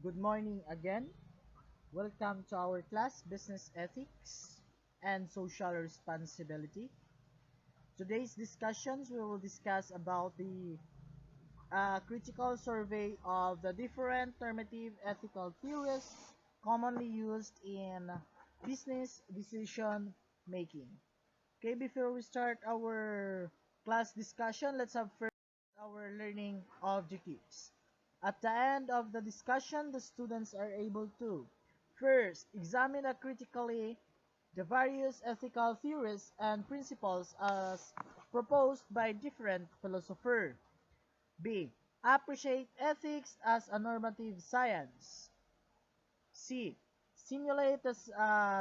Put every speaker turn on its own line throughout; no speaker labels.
Good morning again. Welcome to our class, Business Ethics and Social Responsibility. Today's discussions, we will discuss about the critical survey of the different normative ethical theories commonly used in business decision making. Okay, before we start our class discussion, let's have first our learning objectives. At the end of the discussion, the students are able to first examine critically the various ethical theories and principles as proposed by different philosophers. B. Appreciate ethics as a normative science. C. Simulate the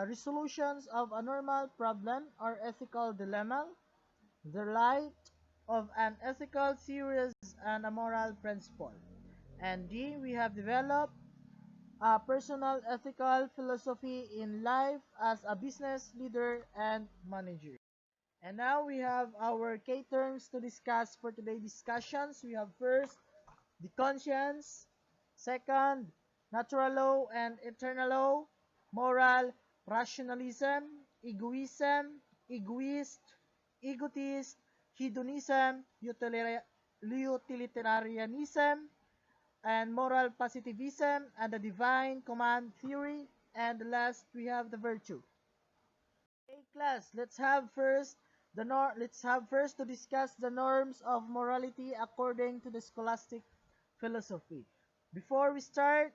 resolutions of a normal problem or ethical dilemma, the light of an ethical theories and a moral principle. And D, we have developed a personal ethical philosophy in life as a business leader and manager. And now we have our K terms to discuss for today's discussions. We have first the conscience, second, natural law and eternal law, moral, rationalism, egoism, egoist, egotist, hedonism, utilitarianism, and moral positivism, and the divine command theory, and last we have the virtue. Okay, class, let's have first to discuss the norms of morality according to the scholastic philosophy. Before we start,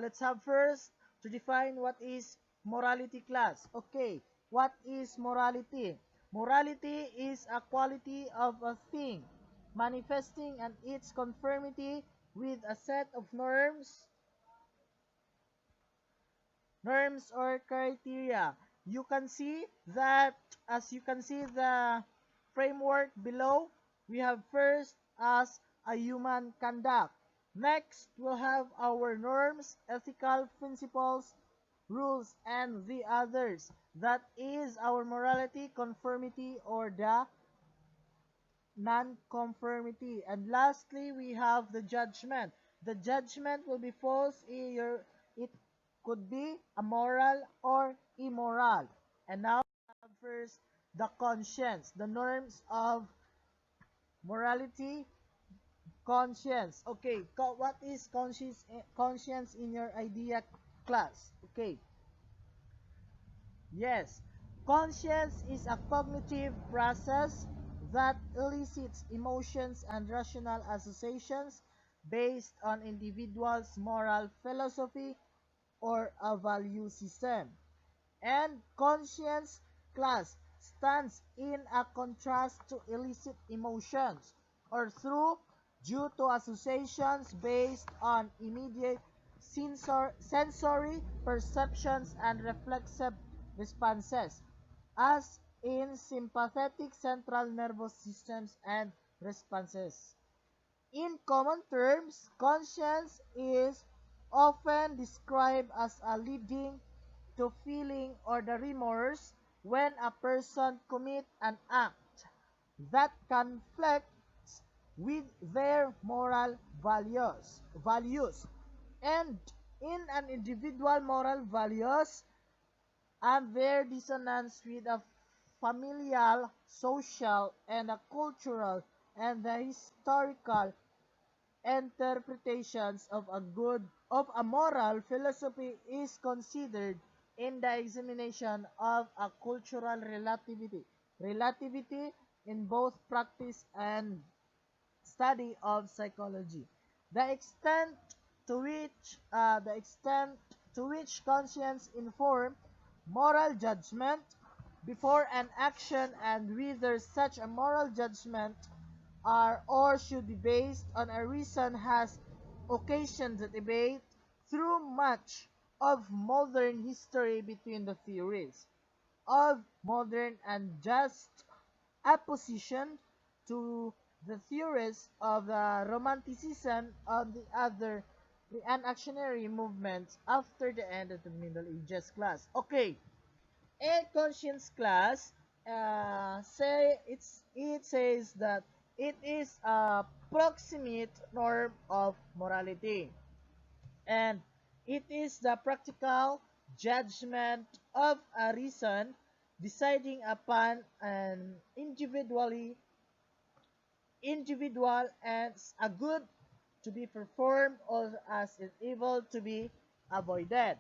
let's have first to define what is morality, class. Okay, what is morality? Morality is a quality of a thing manifesting and its conformity with a set of norms or criteria. You can see that, as you can see the framework below, we have first as a human conduct. Next, we'll have our norms, ethical principles, rules, and the others. That is our morality, conformity, or the non-conformity. And lastly, we have the judgment. The judgment will be false. It could be a moral or immoral. And now we have first the conscience, the norms of morality, conscience. Okay, what is conscience in your idea, class? Okay. Yes, conscience is a cognitive process that elicits emotions and rational associations based on individuals' moral philosophy or a value system. And conscience, class, stands in a contrast to illicit emotions or through due to associations based on immediate sensory perceptions and reflexive responses, as in sympathetic central nervous systems and responses. In common terms, conscience is often described as a leading to feeling or the remorse when a person commits an act that conflicts with their moral values, and in an individual moral values and their dissonance with a familial, social, and a cultural and the historical interpretations of a moral philosophy is considered in the examination of a cultural relativity in both practice and study of psychology. The extent to which conscience inform moral judgment before an action and whether such a moral judgment are or should be based on a reason has occasioned the debate through much of modern history between the theories of modern and just opposition to the theories of the Romanticism on the other reactionary movements after the end of the Middle Ages, class. Okay, a conscience, class, it says that it is a proximate norm of morality. And It is the practical judgment of a reason deciding upon an individual as a good to be performed or as an evil to be avoided.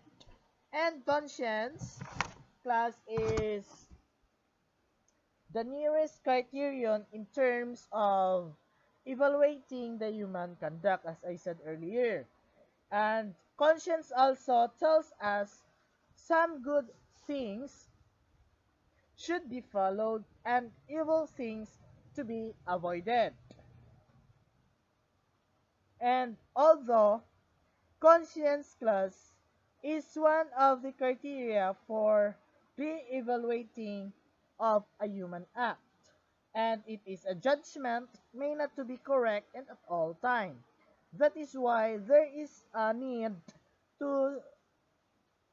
And conscience class is the nearest criterion in terms of evaluating the human conduct, as I said earlier. And conscience also tells us some good things should be followed and evil things to be avoided. And although conscience class is one of the criteria for re-evaluating of a human act, and it is a judgment may not to be correct and at all time. That is why there is a need to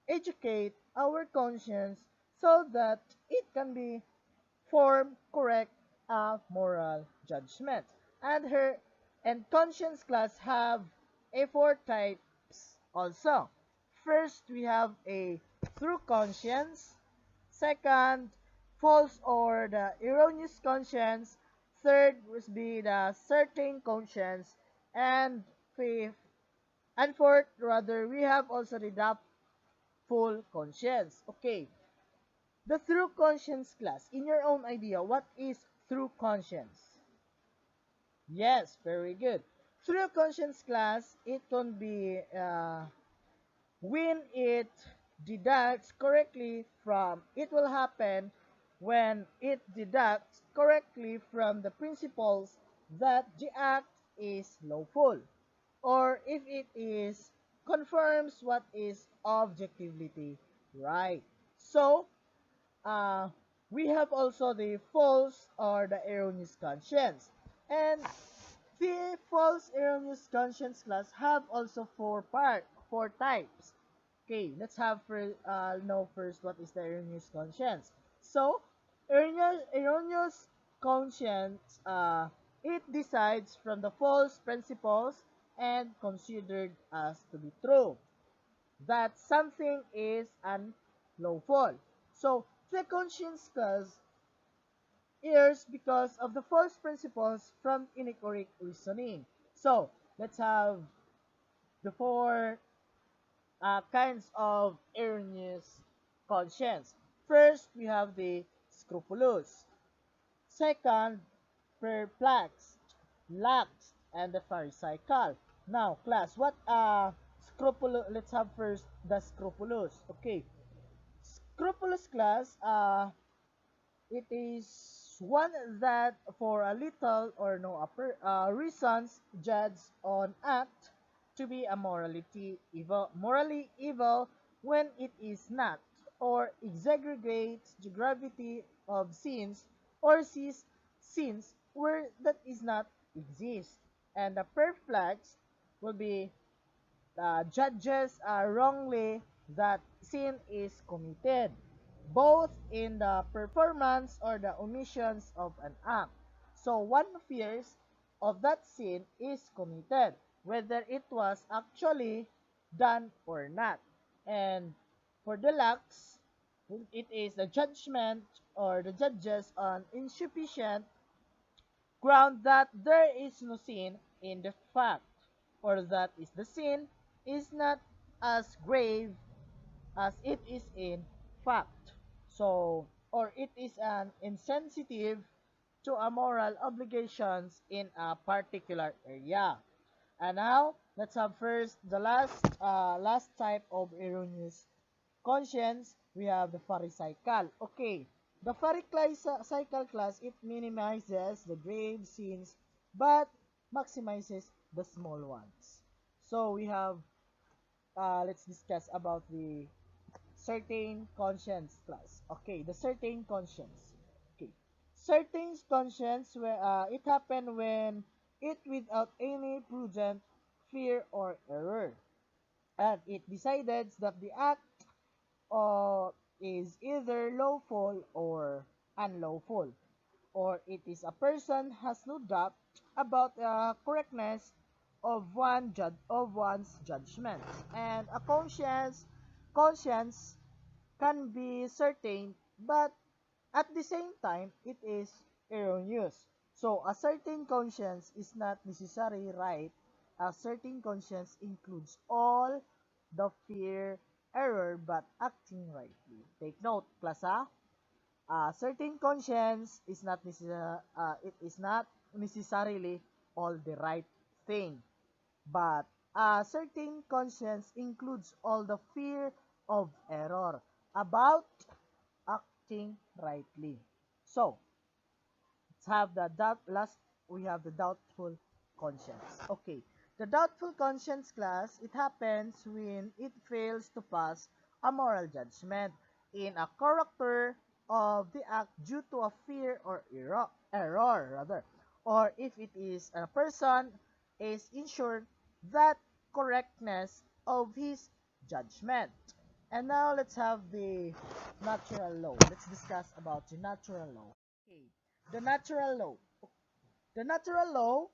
educate our conscience so that it can be form correct moral judgment. And her and conscience class have a four types also. First, we have a true conscience. Second, false or the erroneous conscience. Third would be the certain conscience. And fifth and fourth, rather, we have also the doubtful conscience. Okay, the true conscience class. In your own idea, what is true conscience? Yes, very good. True conscience class, it can be when it deducts correctly from, it will happen when it deducts correctly from the principles that the act is lawful, or if it is confirms what is objectivity right. So, uh, we have also the false or the erroneous conscience. And the false erroneous conscience class have also four types. Okay, let's have know first what is the erroneous conscience. So, erroneous conscience, it decides from the false principles and considered as to be true that something is unlawful. So, the conscience class errs because of the false principles from incorrect reasoning. So, let's have the four kinds of erroneous conscience. First, we have the scrupulous. Second, perplexed, lax, and the pharisaical. Now, class, what scrupulous? Let's have first the scrupulous. Okay, scrupulous class. It is one that for a little or no reasons judge on act to be a morally evil when it is not, or exaggerates the gravity of sins, or sees sins where that is not exist. And the perplexed will be judges wrongly that sin is committed, both in the performance or the omissions of an act. So one fears of that sin is committed, whether it was actually done or not. And for the lax, it is the judgment or the judges on insufficient ground that there is no sin in the fact, or that is the sin is not as grave as it is in fact. So, or it is an insensitive to a moral obligations in a particular area. And now, let's have first the last type of erroneous conscience. We have the Pharisaical. Okay, the Pharisaical class, it minimizes the grave sins but maximizes the small ones. So we have, let's discuss about the certain conscience class. Okay, the certain conscience. Okay, certain conscience where it happened when it without any prudent fear or error, and it decided that the act is either lawful or unlawful, or it is a person has no doubt about correctness of one's judgments, and a conscience can be certain, but at the same time it is erroneous. So a certain conscience is not necessarily right. A certain conscience includes all the fear, error, but acting rightly. Take note, class. A certain conscience is not it is not necessarily all the right thing, but a certain conscience includes all the fear of error about acting rightly. So let's have the doubt. Last, we have the doubtful conscience. Okay, the doubtful conscience, class, it happens when it fails to pass a moral judgment in a character of the act due to a fear or error rather, or if it is a person is ensured that correctness of his judgment. And now let's have the natural law. Let's discuss about the natural law. Okay, the natural law. The natural law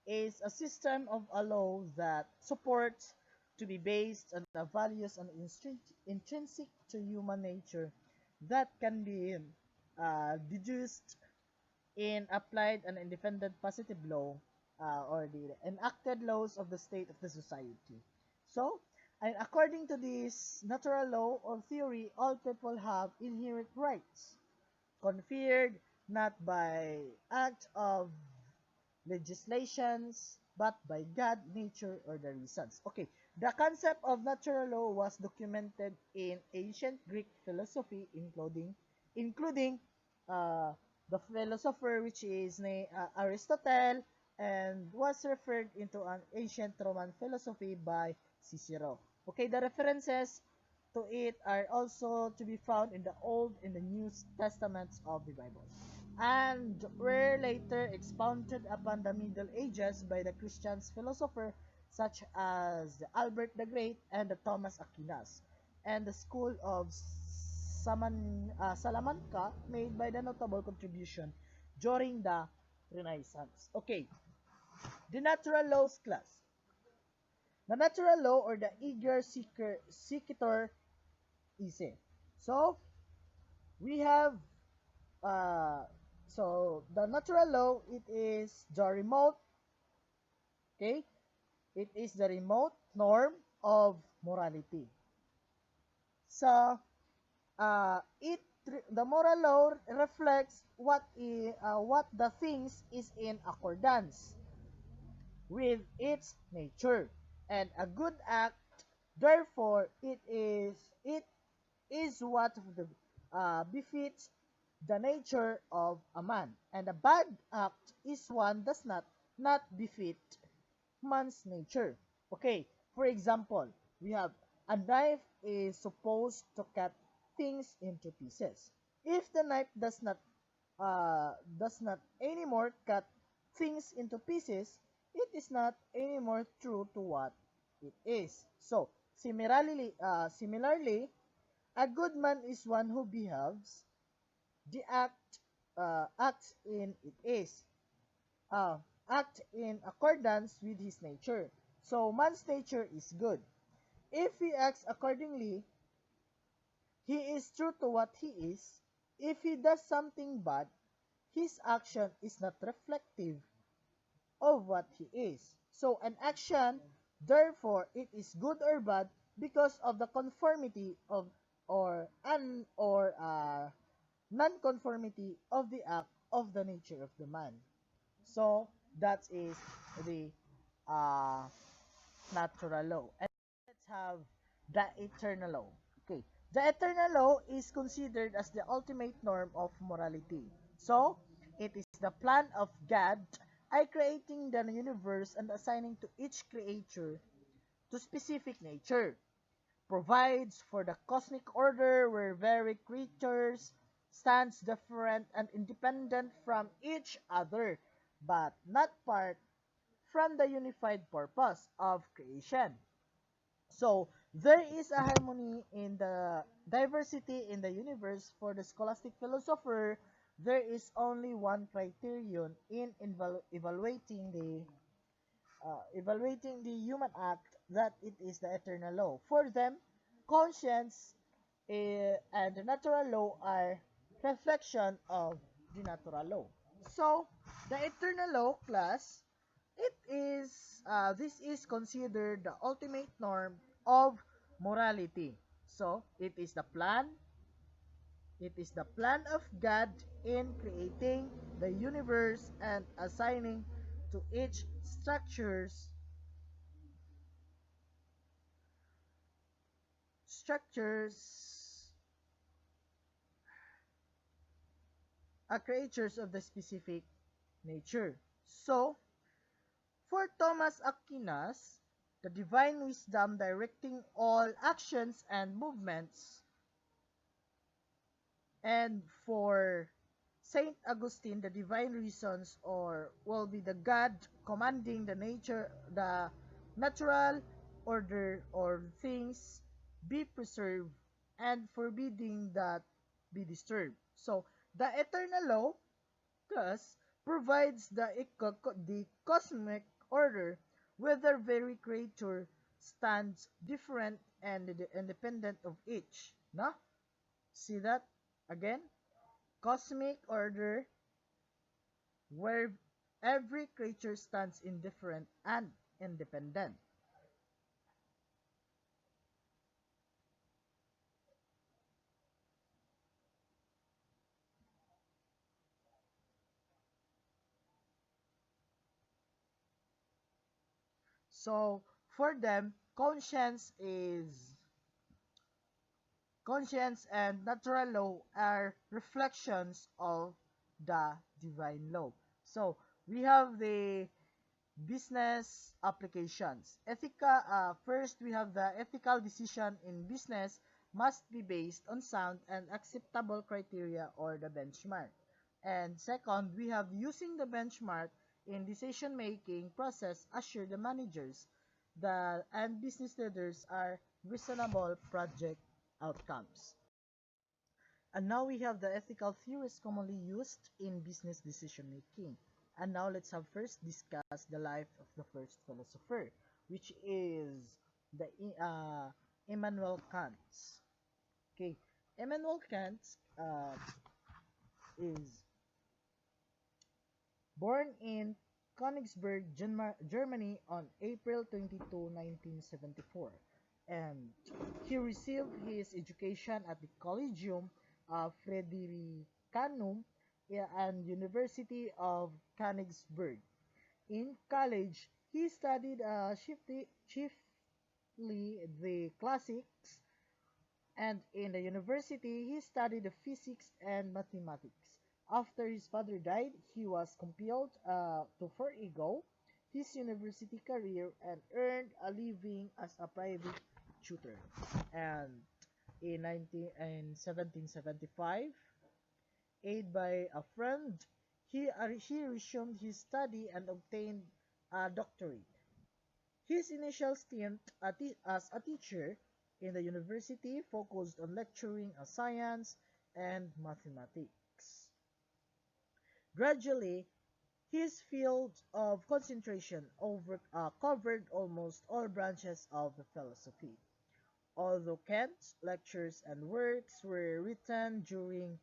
is a system of a law that supports to be based on the values and intrinsic to human nature that can be deduced in applied and independent positive law or the enacted laws of the state of the society. So, and according to this natural law or theory, all people have inherent rights conferred not by act of legislations, but by God, nature, or the reasons. Okay, the concept of natural law was documented in ancient Greek philosophy, including uh, the philosopher which is Aristotle, and was referred into an ancient Roman philosophy by Cicero. Okay, the references to it are also to be found in the Old and the New Testaments of the Bible, and were later expounded upon the Middle Ages by the Christian philosophers such as Albert the Great and the Thomas Aquinas, and the school of Salamanca made by the notable contribution during the Renaissance. Okay, the natural laws, class. The natural law or the eager seeker is it. So we have uh, so the natural law, it is the remote, okay, it is the remote norm of morality. So it the moral law reflects what the things is in accordance with its nature, and a good act therefore it is what the, befits the nature of a man, and a bad act is one does not befit man's nature. Okay, for example, we have a knife is supposed to cut things into pieces. If the knife does not anymore cut things into pieces, it is not anymore true to what it is. So similarly, a good man is one who behaves the acts in it is uh, act in accordance with his nature. So man's nature is good. If he acts accordingly, he is true to what he is. If he does something bad, his action is not reflective of what he is. So an action, therefore, it is good or bad because of the conformity of or non-conformity of the act of the nature of the man. So that is the uh, natural law. And let's have the eternal law. Okay, the eternal law is considered as the ultimate norm of morality. So it is the plan of God by creating the universe and assigning to each creature to specific nature, provides for the cosmic order where very creatures stands different and independent from each other, but not part from the unified purpose of creation. So there is a harmony in the diversity in the universe. For the scholastic philosopher, there is only one criterion in evaluating the evaluating the human act that it is the eternal law. For them, conscience and the natural law are reflection of the natural law. So, the eternal law class, this is considered the ultimate norm of morality. So, it is the plan of God in creating the universe and assigning to each structures creatures of the specific nature. So, for Thomas Aquinas, the divine wisdom directing all actions and movements, and for Saint Augustine, the divine reasons or will be the God commanding the natural order or things be preserved and forbidding that be disturbed. So the eternal law thus provides the cosmic order whether very creature stands different and independent of each. No? See that again? Cosmic order where every creature stands indifferent and independent. So for them, conscience and natural law are reflections of the divine law. So we have the business applications. First, we have the ethical decision in business must be based on sound and acceptable criteria or the benchmark. And second, we have using the benchmark in decision-making process assure the managers and business leaders are reasonable project outcomes. And now we have the ethical theories commonly used in business decision making. And now let's have first discuss the life of the first philosopher, which is the Immanuel Kant. Okay, Immanuel Kant is born in Königsberg, Germany on April 22, 1974. And he received his education at the Collegium Fredericanum and University of Königsberg. In college, he studied chiefly the classics, and in the university, he studied the physics and mathematics. After his father died, he was compelled to forego his university career and earned a living as a private tutor. And in 1775, aided by a friend, he resumed his study and obtained a doctorate. His initial stint as a teacher in the university focused on lecturing on science and mathematics. Gradually, his field of concentration covered almost all branches of the philosophy. Although Kant's lectures and works were written during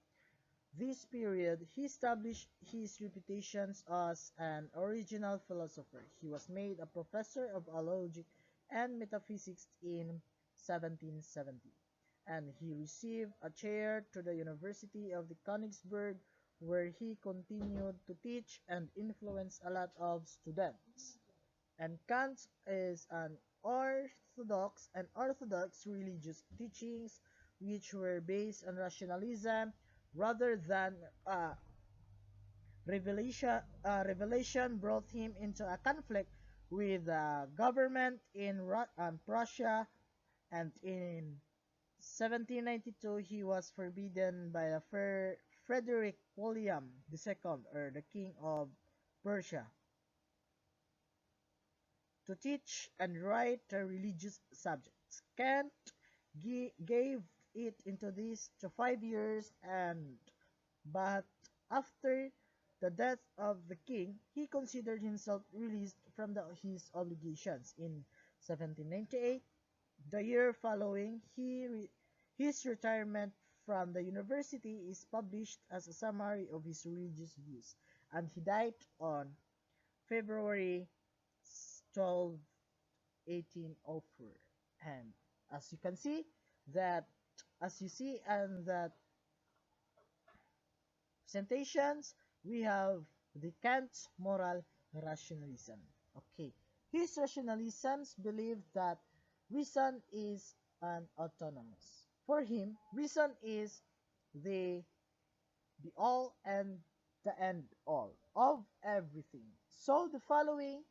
this period, he established his reputation as an original philosopher. He was made a professor of logic and metaphysics in 1770, and he received a chair to the University of the Königsberg, where he continued to teach and influence a lot of students. And Kant is an orthodox religious teachings which were based on rationalism rather than revelation. Revelation brought him into a conflict with the government in Prussia, and in 1792 he was forbidden by Frederick William II, or the King of Prussia, to teach and write the religious subjects. Kant gave it into this to 5 years, but after the death of the king, he considered himself released from his obligations. In 1798, the year following his retirement from the university, is published as a summary of his religious views, and he died on February 12, 1804. And as you can see, that as you see and that presentations, we have the Kant's moral rationalism. Okay, his rationalisms believed that reason is an autonomous. For him, reason is the all and the end all of everything. So the following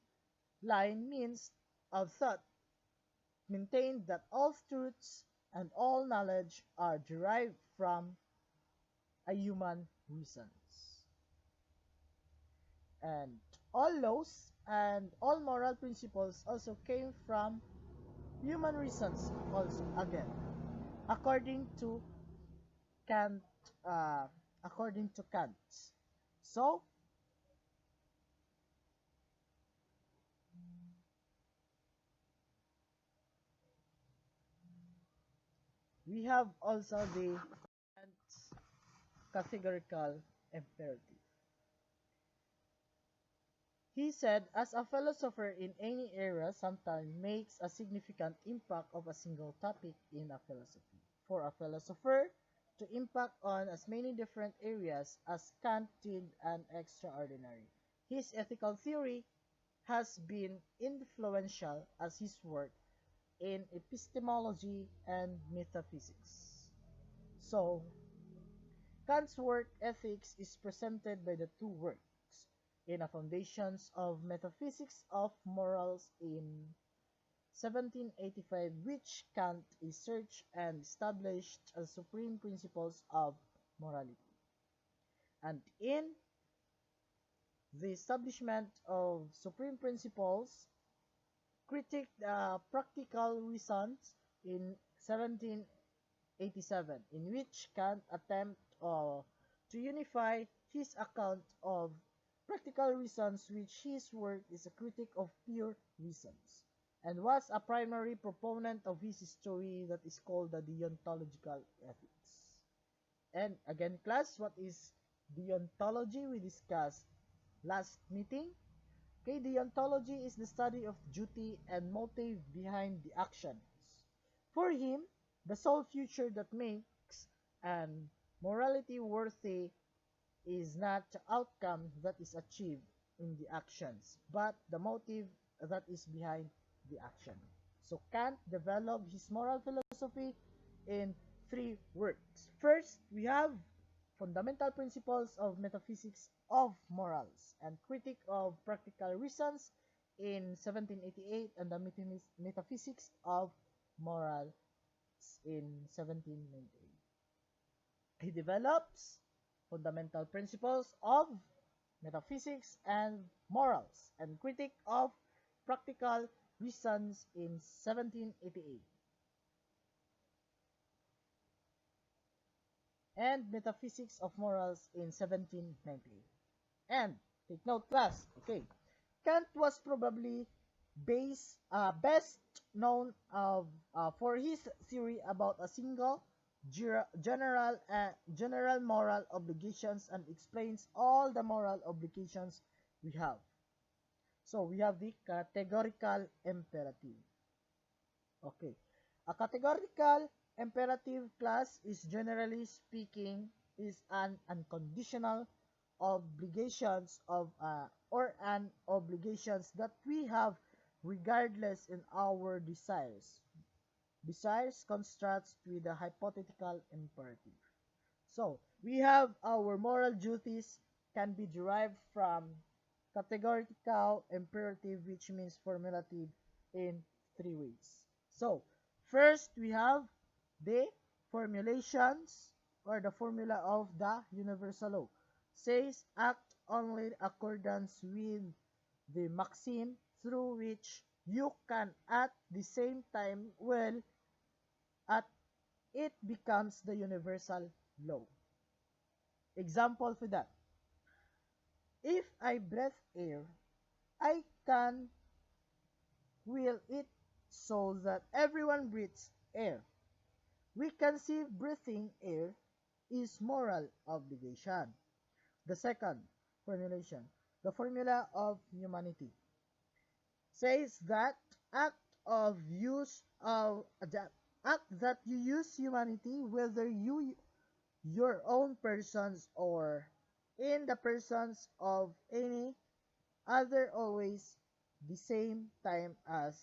line means of thought maintained that all truths and all knowledge are derived from a human reasons. And all laws and all moral principles also came from human reasons also again, according to Kant. According to Kant. So we have also the Kant's categorical imperative. He said, as a philosopher in any era sometimes makes a significant impact of a single topic in a philosophy. For a philosopher to impact on as many different areas as Kant did an extraordinary. His ethical theory has been influential as his work in epistemology and metaphysics. So, Kant's work ethics is presented by the two works in a Foundations of Metaphysics of Morals in 1785, which Kant researched and established as supreme principles of morality. And in the establishment of supreme principles, critique the practical reasons in 1787, in which Kant attempted to unify his account of practical reasons, which his work is a critique of pure reasons, and was a primary proponent of his story that is called the deontological ethics. And again, class, what is deontology? We discussed last meeting. Okay, deontology is the study of duty and motive behind the actions. For him, the sole feature that makes an morality worthy is not the outcome that is achieved in the actions, but the motive that is behind the action. So Kant developed his moral philosophy in three works. First, we have Fundamental Principles of Metaphysics of Morals and Critique of Practical Reasons in 1788, and the Metaphysics of Morals in 1798. He develops Fundamental Principles of Metaphysics and Morals and Critique of Practical Reasons in 1788. And Metaphysics of Morals in 1798. And take note, class. Okay, Kant was probably best known for his theory about a single general moral obligations, and explains all the moral obligations we have. So we have the categorical imperative. Okay, a categorical imperative, class, is generally speaking is an unconditional obligations of or an obligations that we have regardless in our desires. Desires contrasts with the hypothetical imperative. So we have our moral duties can be derived from categorical imperative, which means formulative in three ways. So first, we have the formulations or the formula of the universal law. Says act only in accordance with the maxim through which you can at the same time well at it becomes the universal law. Example for that. If I breathe air, I can will it so that everyone breathes air. We can see breathing air is moral obligation. The second formulation, the formula of humanity, says that act of use of that act that you use humanity, whether your own persons or in the persons of any other, always the same time as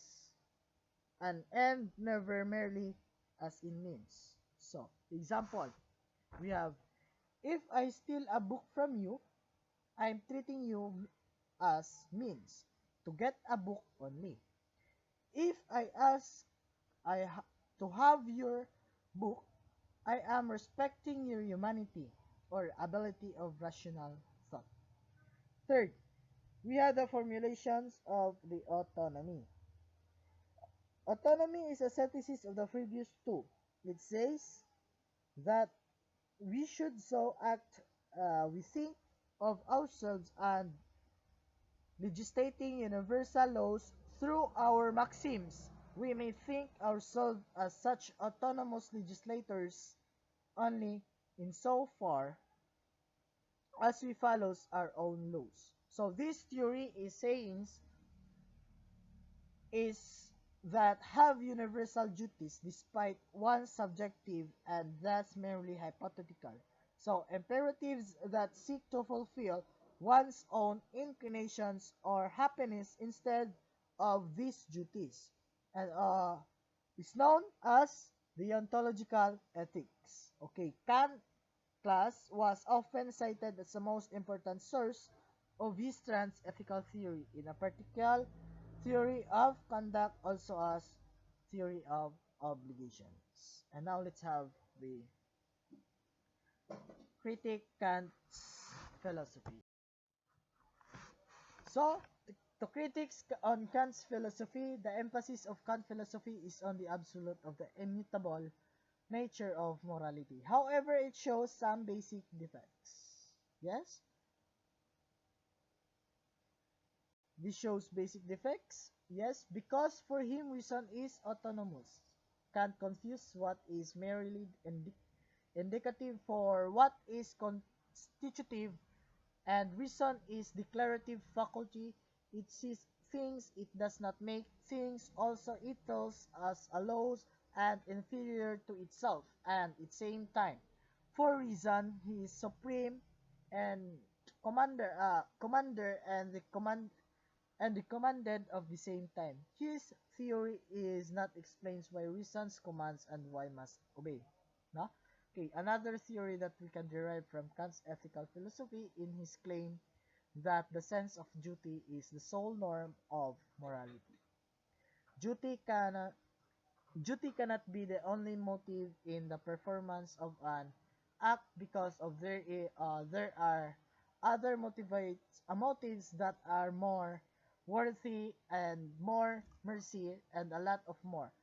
an end, never merely as in means. So, example, we have, if I steal a book from you, I'm treating you as means to get a book only. If I ask to have your book, I am respecting your humanity or ability of rational thought. Third, we have the formulations of the autonomy. Autonomy is a synthesis of the previous two. It says that we should so act, we think of ourselves and legislating universal laws through our maxims. We may think ourselves as such autonomous legislators only in so far as we follow our own laws. So this theory is that have universal duties despite one's subjective and thus merely hypothetical. So imperatives that seek to fulfill one's own inclinations or happiness instead of these duties, and is known as the ontological ethics. Okay, Kant class was often cited as the most important source of his trans-ethical theory, in a particular theory of conduct, also as theory of obligations. And now let's have the critic Kant's philosophy. So, to critics on Kant's philosophy, the emphasis of Kant's philosophy is on the absolute of the immutable nature of morality. However, it shows some basic defects. Yes? This shows basic defects. Yes, because for him reason is autonomous. Kant confuse what is merely indicative for what is constitutive, and reason is declarative faculty. It sees things, it does not make things. Also, it tells us allows and inferior to itself, and at the same time. For reason, he is supreme and commander and the commanded of the same time. His theory is not explains why reasons commands and why must obey. No? Okay, another theory that we can derive from Kant's ethical philosophy in his claim that the sense of duty is the sole norm of morality. Duty cannot Duty cannot be the only motive in the performance of an act, because of there are other motives that are more worthy and more mercy and a lot of more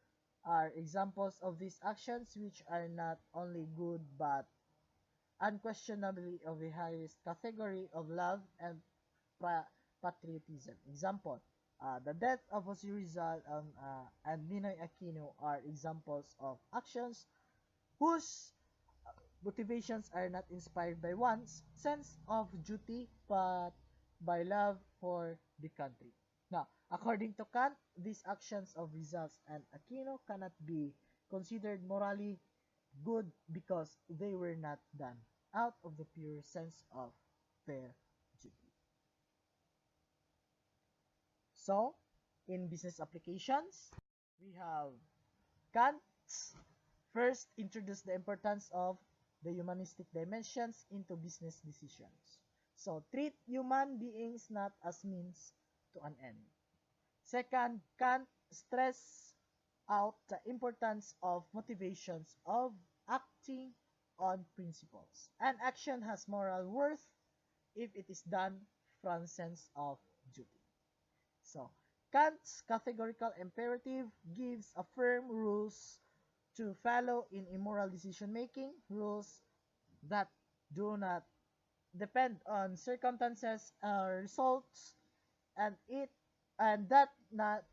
are examples of these actions, which are not only good but unquestionably of the highest category of love and patriotism. Example, the death of Jose Rizal and Ninoy Aquino are examples of actions whose motivations are not inspired by one's sense of duty but by love for the country. Now, according to Kant, these actions of Rizal and Aquino cannot be considered morally good because they were not done out of the pure sense of their duty. So, in business applications, we have Kant's first introduced the importance of the humanistic dimensions into business decisions. So, treat human beings not as means to an end. Second, Kant stressed out the importance of motivations of acting on principles. An action has moral worth if it is done from sense of duty. So, Kant's categorical imperative gives a firm rules to follow in immoral decision making, rules that do not depend on circumstances or results, and it and that not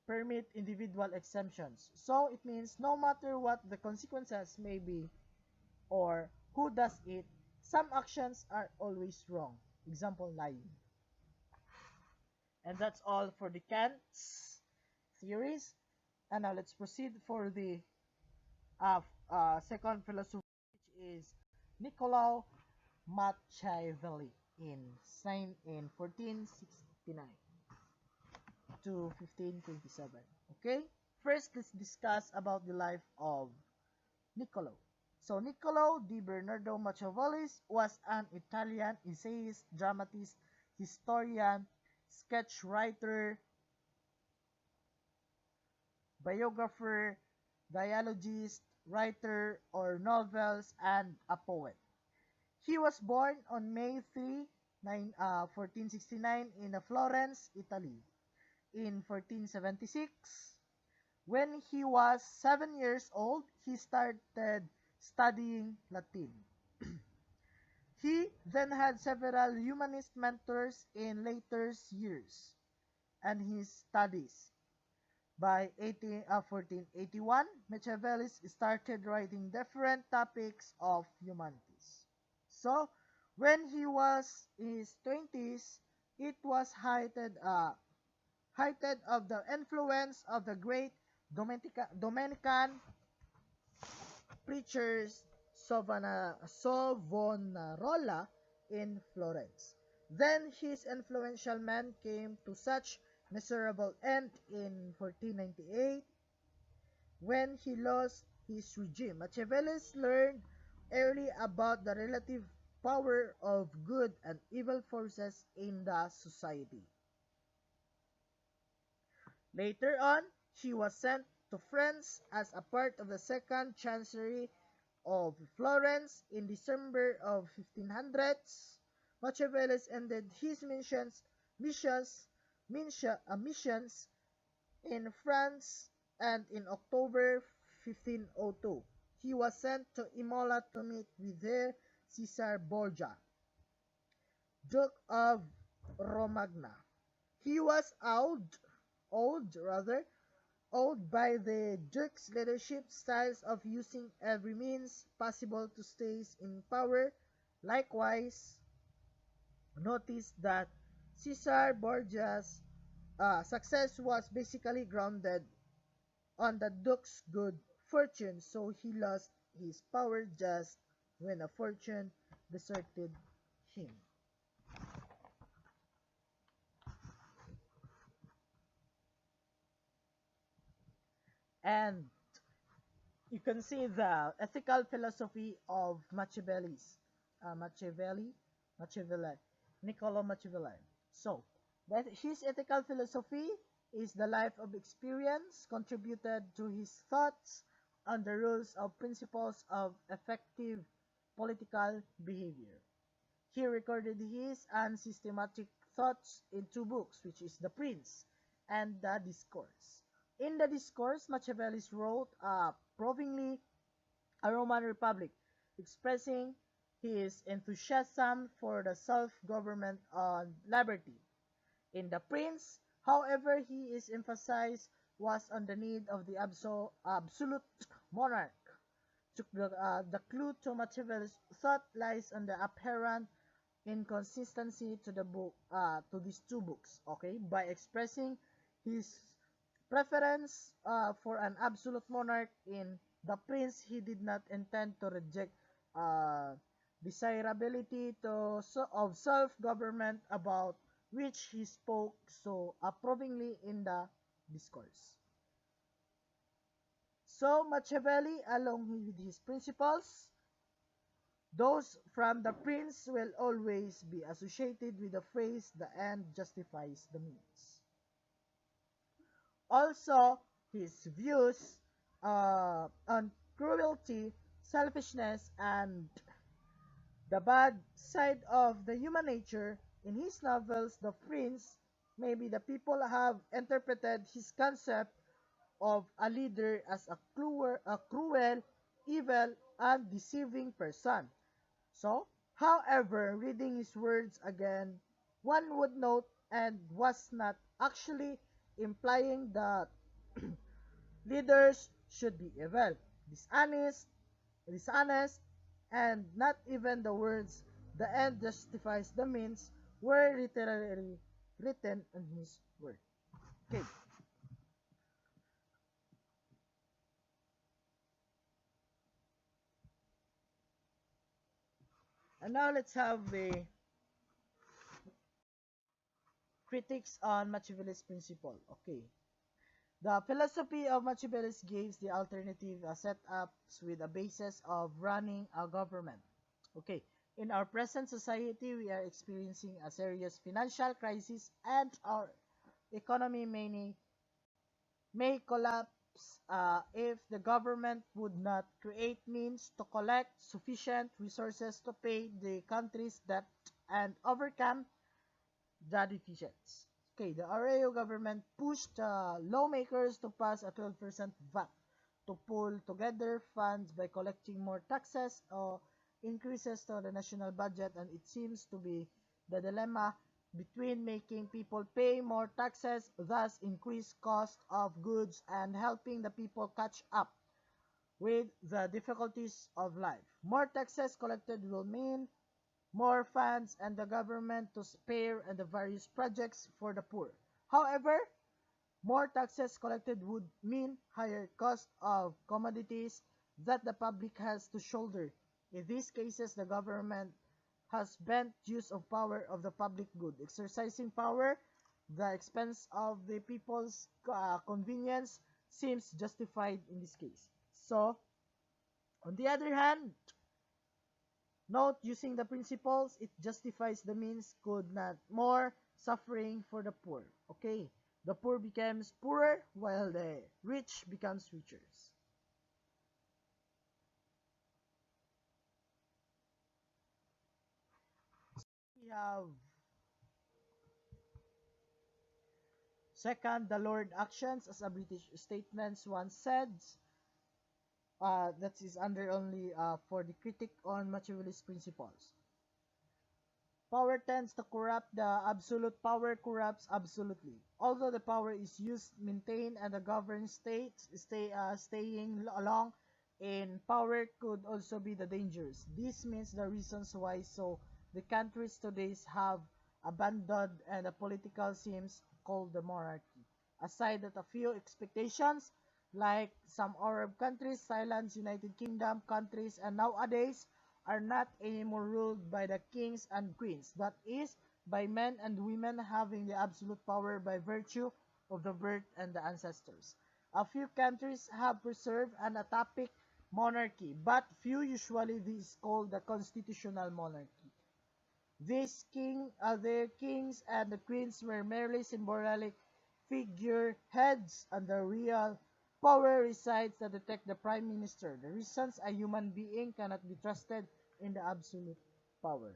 permit individual exemptions. So it means no matter what the consequences may be or who does it, some actions are always wrong. Example, lying. And that's all for the Kant's theories. And now let's proceed for the uh, second philosopher, which is NICCOLO Machiavelli in 1469 to 1527. Okay? First, let's discuss about the life of NICCOLO. So, NICCOLO di Bernardo Machiavelli was an Italian essayist, dramatist, historian, sketch writer, biographer, dialogist, writer or novels, and a poet. He was born on May 3, 1469 in Florence, Italy. In 1476, when he was 7 years old, he started studying Latin. He then had several humanist mentors in later years and his studies. By 1481, Machiavelli started writing different topics of humanities. So, when he was in his 20s, it was height of the influence of the great Dominican preachers Savonarola in Florence. Then his influential man came to such miserable end in 1498 when he lost his regime. Machiavelli learned early about the relative power of good and evil forces in the society. Later on, he was sent to France as a part of the Second Chancery of Florence in December of 1500s. Machiavelli ended his missions in France, and in October 1502, he was sent to Imola to meet with their Caesar Borgia, Duke of Romagna. He was awed by the Duke's leadership styles of using every means possible to stay in power. Likewise, notice that Caesar Borgia's success was basically grounded on the Duke's good fortune, so he lost his power just when a fortune deserted him. And you can see the ethical philosophy of Machiavelli, Niccolo Machiavelli. So, his ethical philosophy is the life of experience contributed to his thoughts on the rules of principles of effective political behavior. He recorded his unsystematic thoughts in two books, which is The Prince and The Discourse. In The Discourse, Machiavelli wrote provingly a Roman republic, expressing his enthusiasm for the self-government and liberty. In The Prince, however, he is emphasized was on the need of the absolute monarch. The clue to Machiavelli's thought lies on the apparent inconsistency to these two books. Okay, by expressing his preference for an absolute monarch in The Prince, he did not intend to reject desirability of self-government about which he spoke so approvingly in The Discourse. So Machiavelli, along with his principles, those from The Prince, will always be associated with the phrase, "the end justifies the means." Also, his views on cruelty, selfishness, and the bad side of the human nature in his novels, The Prince, maybe the people have interpreted his concept of a leader as a cruel, evil, and deceiving person. So, However, reading his words again, one would note and was not actually implying that leaders should be evil, dishonest, dishonest, and not even the words "the end justifies the means" were literally written in his word. Okay, and now let's have the critics on Machiavelli's principle. Okay, the philosophy of Machiavelli gives the alternative setups with a basis of running a government. Okay, in our present society, we are experiencing a serious financial crisis and our economy may collapse if the government would not create means to collect sufficient resources to pay the country's debt and overcome the deficits. Okay, the RAO government pushed lawmakers to pass a 12% VAT to pull together funds by collecting more taxes or increases to the national budget, and it seems to be the dilemma between making people pay more taxes, thus increase cost of goods, and helping the people catch up with the difficulties of life. More taxes collected will mean more funds and the government to spare and the various projects for the poor. However, more taxes collected would mean higher cost of commodities that the public has to shoulder. In these cases, the government has bent use of power of the public good, exercising power, the expense of the people's convenience seems justified in this case. So, on the other hand, note using the principles, it justifies the means could not more suffering for the poor. Okay, the poor becomes poorer while the rich becomes richer. We have second, the Lord actions, as a British statements once said. That is under only for the critic on Machiavelli's principles. Power tends to corrupt. The absolute power corrupts absolutely. Although the power is used, maintained, and the governed states staying along in power could also be the dangers. This means the reasons why so the countries today have abandoned and the political seems called the monarchy. Aside that a few expectations, like some Arab countries, Thailand's United Kingdom countries, and nowadays are not anymore ruled by the kings and queens, that is, by men and women having the absolute power by virtue of the birth and the ancestors. A few countries have preserved an atopic monarchy, but few usually this is called the constitutional monarchy. Their kings and the queens were merely symbolic figureheads, and the real power resides to detect the prime minister. The reasons a human being cannot be trusted in the absolute power.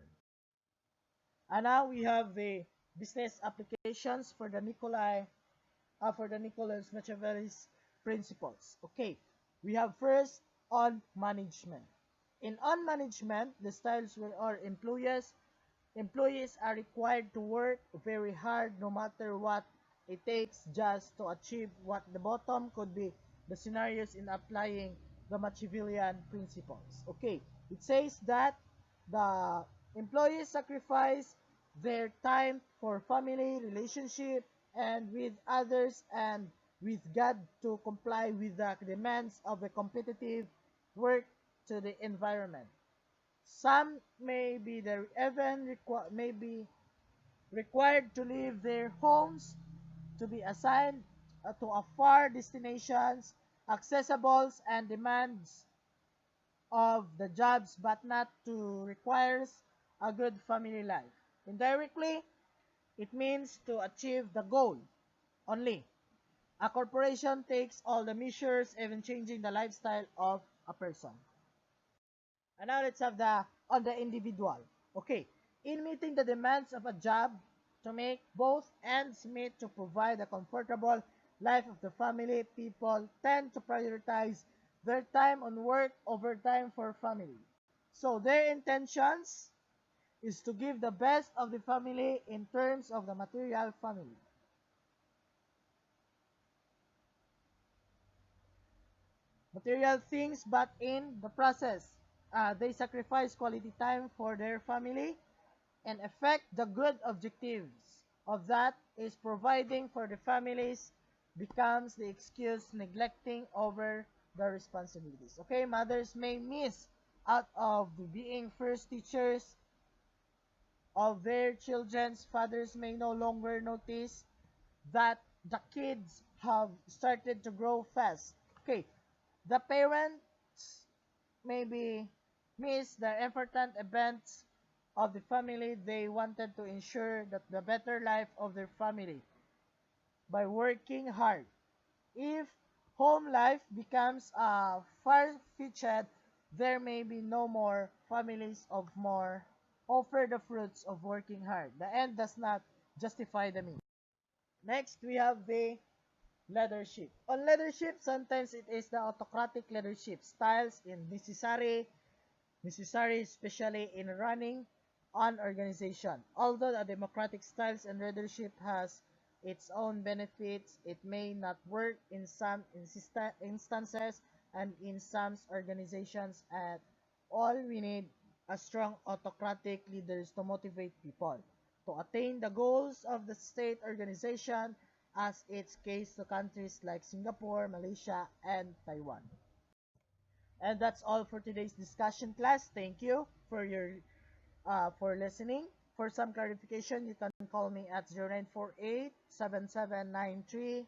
And now we have the business applications for the Niccolo's Machiavelli's principles. Okay, we have first on management. In on management, the styles where our employees are required to work very hard no matter what it takes just to achieve what the bottom could be the scenarios in applying the Machiavellian principles. Okay, it says that the employees sacrifice their time for family, relationship, and with others and with God to comply with the demands of a competitive work to the environment. Some may be may be required to leave their homes to be assigned to a far destinations, accessibles and demands of the jobs, but not to requires a good family life. Indirectly, it means to achieve the goal only. A corporation takes all the measures, even changing the lifestyle of a person. And now let's have the on the individual. Okay, in meeting the demands of a job to make both ends meet to provide a comfortable life of the family, people tend to prioritize their time on work over time for family. So their intentions is to give the best of the family in terms of the material family. Material things, but in the process, they sacrifice quality time for their family and effect the good objectives of that is providing for the families becomes the excuse neglecting over the responsibilities. Okay, mothers may miss out of being first teachers of their children's. Fathers may no longer notice that the kids have started to grow fast. Okay, the parents maybe miss the important events of the family. They wanted to ensure that the better life of their family by working hard. If home life becomes far-fetched, there may be no more families of more offer the fruits of working hard. The end does not justify the means. Next, we have the leadership. On leadership, sometimes it is the autocratic leadership styles in necessary especially in running an organization. Although the democratic styles and leadership has its own benefits, it may not work in some instances and in some organizations at all. We need a strong autocratic leaders to motivate people to attain the goals of the state organization as its case to countries like Singapore, Malaysia, and Taiwan. And that's all for today's discussion class. Thank you for your for listening. For some clarification, you can call me at 0948-7793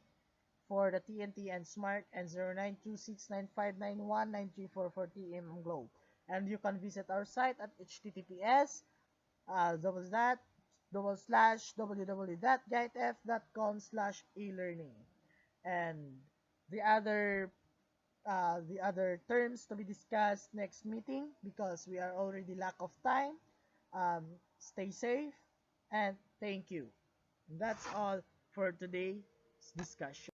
for the TNT and Smart and 0926959193 for TM Globe. And you can visit our site at https www.gaitf.com/e-learning. And the other terms to be discussed next meeting because we are already lack of time. Stay safe and thank you. That's all for today's discussion.